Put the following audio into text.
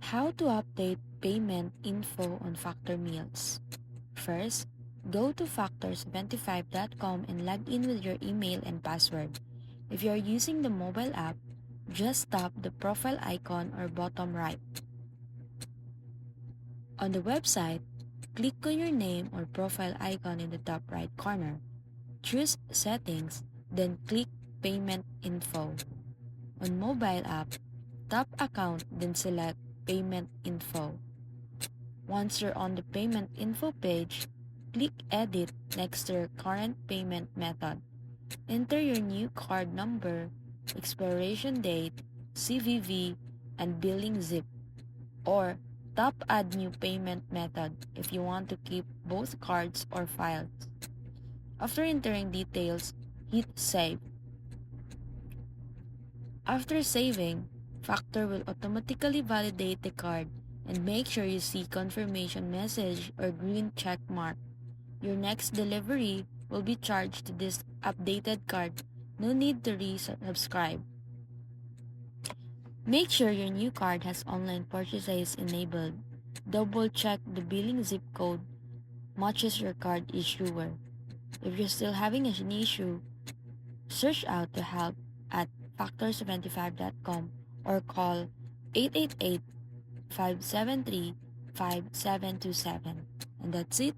How to update payment info on Factor Meals. First, go to factor75.com and log in with your email and password. If you are using the mobile app, just tap the profile icon or bottom right. On the website, click on your name or profile icon in the top right corner. Choose Settings, then click Payment Info. On mobile app, tap Account, then select Payment Info. Once you're on the payment info page, click Edit next to your current payment method. Enter your new card number, expiration date, CVV, and billing zip. Or tap Add New Payment Method if you want to keep both cards or files. After entering details, hit Save. After saving, Factor will automatically validate the card and make sure you see confirmation message or green check mark. Your next delivery will be charged to this updated card. No need to resubscribe. Make sure your new card has online purchases enabled. Double check the billing zip code matches your card issuer. If you're still having an issue, search out to help at factor75.com or call 888-573-5727. And that's it.